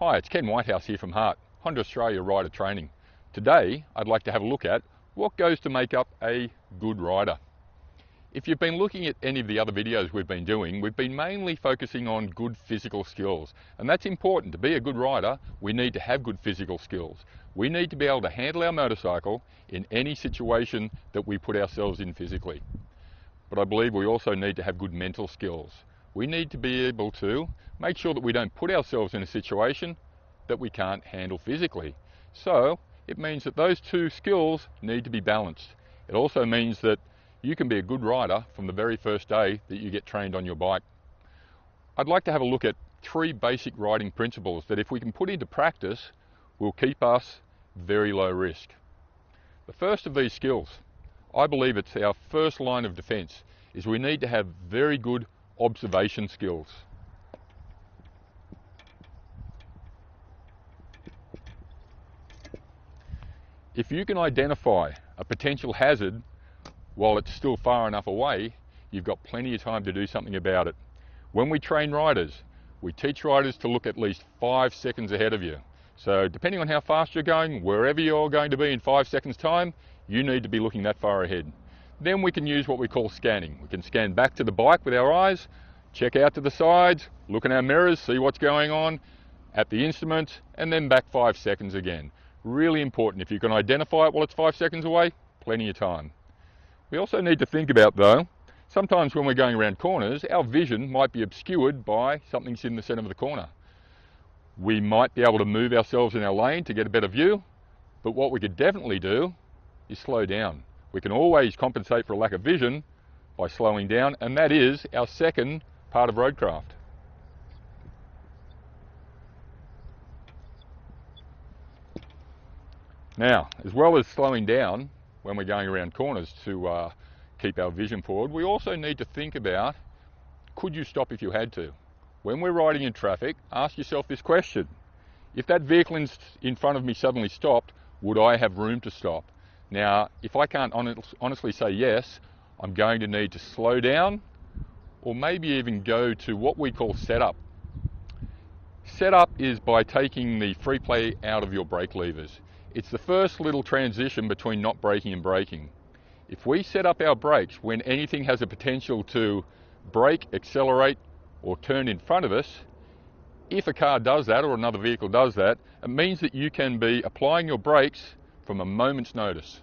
Hi, it's Ken Whitehouse here from Hart, Honda Australia Rider Training. Today, I'd like to have a look at what goes to make up a good rider. If you've been looking at any of the other videos we've been doing, we've been mainly focusing on good physical skills. And that's important. To be a good rider, we need to have good physical skills. We need to be able to handle our motorcycle in any situation that we put ourselves in physically. But I believe we also need to have good mental skills. We need to be able to make sure that we don't put ourselves in a situation that we can't handle physically. So it means that those two skills need to be balanced. It also means that you can be a good rider from the very first day that you get trained on your bike. I'd like to have a look at three basic riding principles that if we can put into practice will keep us very low risk. The first of these skills, I believe it's our first line of defense, is we need to have very good observation skills. If you can identify a potential hazard while it's still far enough away, you've got plenty of time to do something about it. When we train riders, we teach riders to look at least 5 seconds ahead of you. So depending on how fast you're going, wherever you're going to be in 5 seconds time, you need to be looking that far ahead. Then we can use what we call scanning. We can scan back to the bike with our eyes, check out to the sides, look in our mirrors, see what's going on at the instruments, and then back 5 seconds again. Really important. If you can identify it while it's 5 seconds away, plenty of time. We also need to think about, though, sometimes when we're going around corners, our vision might be obscured by something in the centre of the corner. We might be able to move ourselves in our lane to get a better view, but what we could definitely do is slow down. We can always compensate for a lack of vision by slowing down, and that is our second part of roadcraft. Now, as well as slowing down when we're going around corners to keep our vision forward, we also need to think about, could you stop if you had to? When we're riding in traffic, ask yourself this question. If that vehicle in front of me suddenly stopped, would I have room to stop? Now, if I can't honestly say yes, I'm going to need to slow down or maybe even go to what we call setup. Setup is by taking the free play out of your brake levers. It's the first little transition between not braking and braking. If we set up our brakes when anything has a potential to brake, accelerate, or turn in front of us, if a car does that or another vehicle does that, it means that you can be applying your brakes from a moment's notice.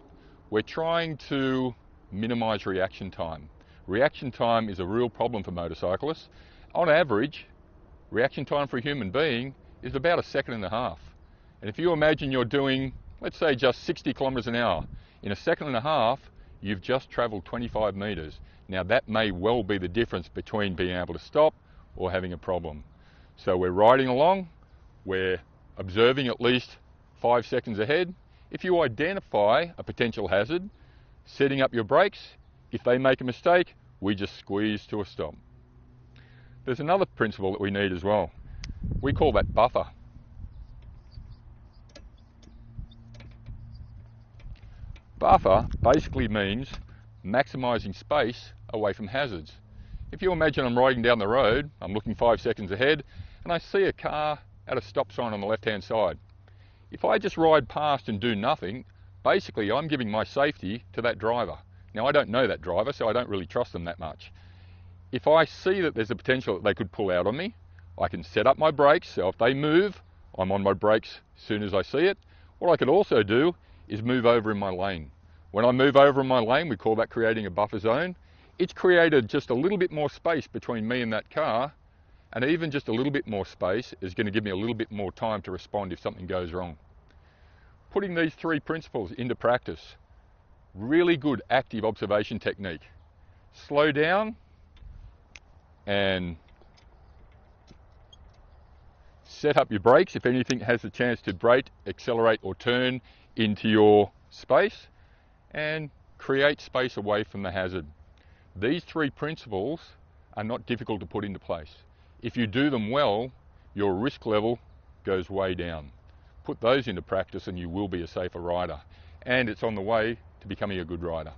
We're trying to minimize reaction time. Reaction time is a real problem for motorcyclists. On average, reaction time for a human being is about 1.5 seconds. And if you imagine you're doing, let's say, just 60 kilometers an hour, in 1.5 seconds, you've just traveled 25 meters. Now that may well be the difference between being able to stop or having a problem. So we're riding along, we're observing at least 5 seconds ahead. If you identify a potential hazard, setting up your brakes, if they make a mistake, we just squeeze to a stop. There's another principle that we need as well. We call that buffer. Buffer basically means maximizing space away from hazards. If you imagine I'm riding down the road, I'm looking 5 seconds ahead, and I see a car at a stop sign on the left-hand side. If I just ride past and do nothing, basically I'm giving my safety to that driver. Now I don't know that driver, so I don't really trust them that much. If I see that there's a potential that they could pull out on me, I can set up my brakes, so if they move, I'm on my brakes as soon as I see it. What I could also do is move over in my lane. When I move over in my lane, we call that creating a buffer zone. It's created just a little bit more space between me and that car, and even just a little bit more space is going to give me a little bit more time to respond if something goes wrong. Putting these three principles into practice, really good active observation technique. Slow down and set up your brakes if anything has a chance to brake, accelerate or turn into your space, and create space away from the hazard. These three principles are not difficult to put into place. If you do them well, your risk level goes way down. Put those into practice and you will be a safer rider. And it's on the way to becoming a good rider.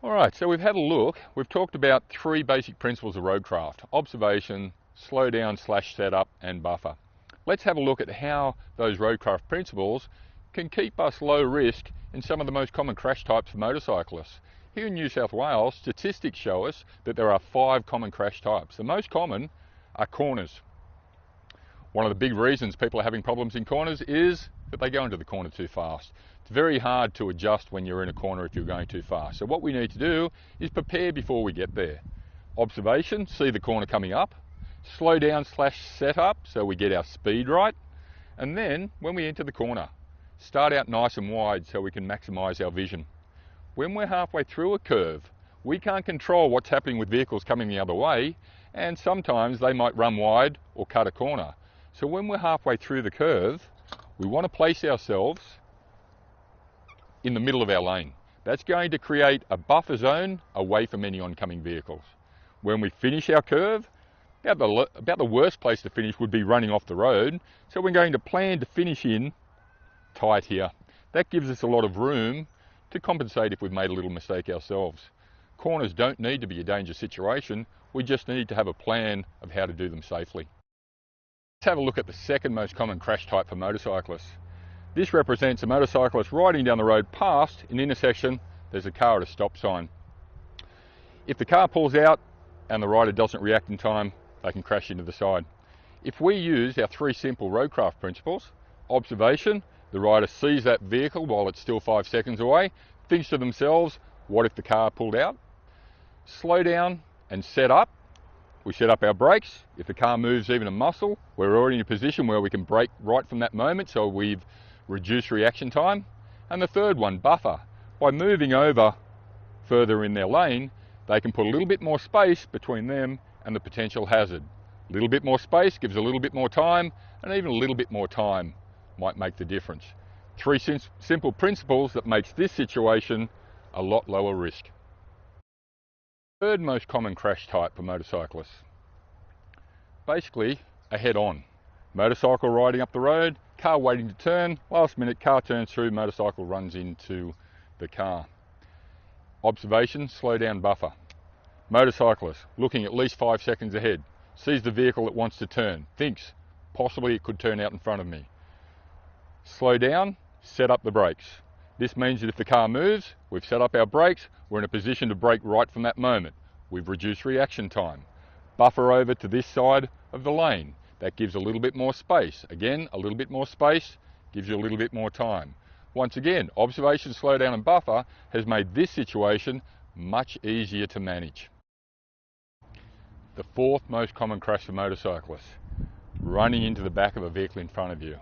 Alright, so we've had a look. We've talked about three basic principles of roadcraft: observation, slow down / setup, and buffer. Let's have a look at how those roadcraft principles can keep us low risk in some of the most common crash types for motorcyclists. Here in New South Wales, statistics show us that there are 5 common crash types. The most common are corners. One of the big reasons people are having problems in corners is that they go into the corner too fast. It's very hard to adjust when you're in a corner if you're going too fast. So what we need to do is prepare before we get there. Observation, see the corner coming up. Slow down / set up so we get our speed right. And then when we enter the corner, start out nice and wide so we can maximise our vision. When we're halfway through a curve, we can't control what's happening with vehicles coming the other way, and sometimes they might run wide or cut a corner. So when we're halfway through the curve, we want to place ourselves in the middle of our lane. That's going to create a buffer zone away from any oncoming vehicles. When we finish our curve, about the worst place to finish would be running off the road, so we're going to plan to finish in tight here. That gives us a lot of room to compensate if we've made a little mistake ourselves. Corners don't need to be a dangerous situation, we just need to have a plan of how to do them safely. Let's have a look at the second most common crash type for motorcyclists. This represents a motorcyclist riding down the road past an intersection, there's a car at a stop sign. If the car pulls out and the rider doesn't react in time, they can crash into the side. If we use our 3 simple roadcraft principles, observation, the rider sees that vehicle while it's still 5 seconds away, thinks to themselves, what if the car pulled out? Slow down and set up. We set up our brakes. If the car moves even a muscle, we're already in a position where we can brake right from that moment, so we've reduced reaction time. And the third one, buffer. By moving over further in their lane, they can put a little bit more space between them and the potential hazard. A little bit more space gives a little bit more time, and even a little bit more time might make the difference. 3 simple principles that makes this situation a lot lower risk. Third most common crash type for motorcyclists. Basically, a head-on. Motorcycle riding up the road, car waiting to turn, last minute car turns through, motorcycle runs into the car. Observation, slow down, buffer. Motorcyclist looking at least 5 seconds ahead, sees the vehicle that wants to turn, thinks possibly it could turn out in front of me. Slow down, set up the brakes. This means that if the car moves, we've set up our brakes, we're in a position to brake right from that moment. We've reduced reaction time. Buffer over to this side of the lane. That gives a little bit more space. Again, a little bit more space gives you a little bit more time. Once again, observation, slow down and buffer has made this situation much easier to manage. The 4th most common crash for motorcyclists, running into the back of a vehicle in front of you.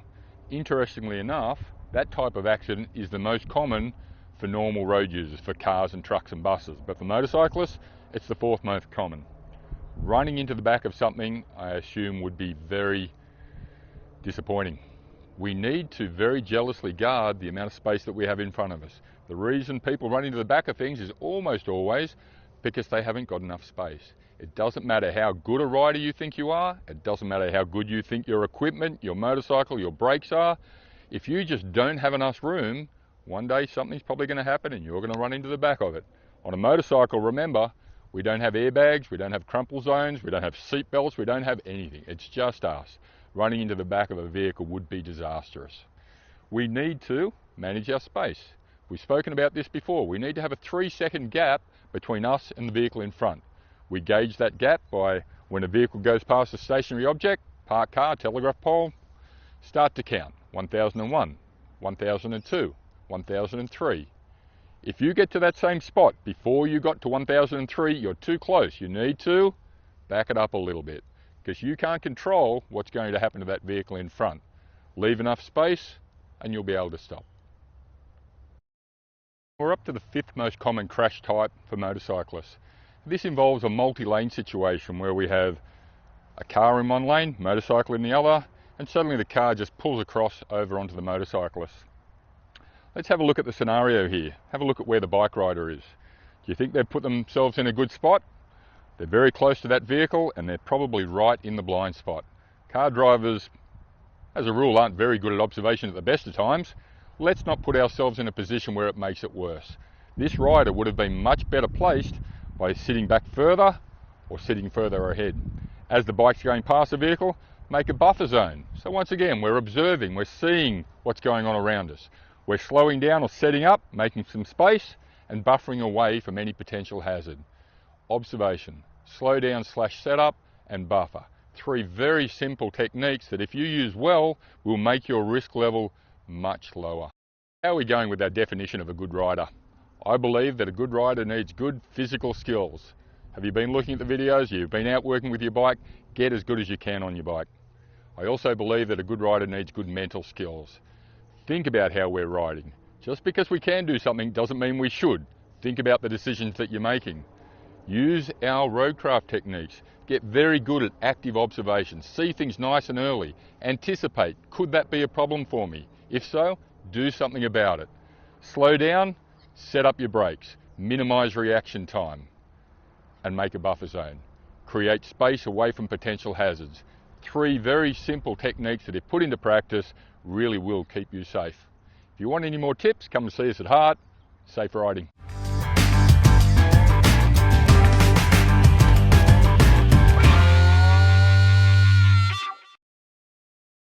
Interestingly enough, that type of accident is the most common for normal road users, for cars and trucks and buses. But for motorcyclists, it's the 4th most common. Running into the back of something, I assume, would be very disappointing. We need to very jealously guard the amount of space that we have in front of us. The reason people run into the back of things is almost always because they haven't got enough space. It doesn't matter how good a rider you think you are, it doesn't matter how good you think your equipment, your motorcycle, your brakes are. If you just don't have enough room, one day something's probably going to happen and you're going to run into the back of it. On a motorcycle, remember, we don't have airbags, we don't have crumple zones, we don't have seat belts, we don't have anything. It's just us. Running into the back of a vehicle would be disastrous. We need to manage our space. We've spoken about this before. We need to have a 3-second gap between us and the vehicle in front. We gauge that gap by when a vehicle goes past a stationary object, parked car, telegraph pole, start to count. 1001, 1002, 1003. If you get to that same spot before you got to 1003, you're too close. You need to back it up a little bit because you can't control what's going to happen to that vehicle in front. Leave enough space and you'll be able to stop. We're up to the 5th most common crash type for motorcyclists. This involves a multi-lane situation where we have a car in one lane, motorcycle in the other, and suddenly the car just pulls across over onto the motorcyclist. Let's have a look at the scenario here. Have a look at where the bike rider is. Do you think they've put themselves in a good spot? They're very close to that vehicle and they're probably right in the blind spot. Car drivers, as a rule, aren't very good at observation at the best of times. Let's not put ourselves in a position where it makes it worse. This rider would have been much better placed by sitting back further or sitting further ahead. As the bike's going past the vehicle, make a buffer zone. So once again, we're observing, we're seeing what's going on around us. We're slowing down or setting up, making some space, and buffering away from any potential hazard. Observation, slow down / setup, and buffer. 3 very simple techniques that if you use well, will make your risk level much lower. How are we going with our definition of a good rider? I believe that a good rider needs good physical skills. Have you been looking at the videos? You've been out working with your bike? Get as good as you can on your bike. I also believe that a good rider needs good mental skills. Think about how we're riding. Just because we can do something doesn't mean we should. Think about the decisions that you're making. Use our roadcraft techniques. Get very good at active observation. See things nice and early. Anticipate, could that be a problem for me? If so, do something about it. Slow down, set up your brakes, minimize reaction time, and make a buffer zone. Create space away from potential hazards. 3 very simple techniques that if put into practice really will keep you safe. If you want any more tips, come and see us at Hart. Safe riding.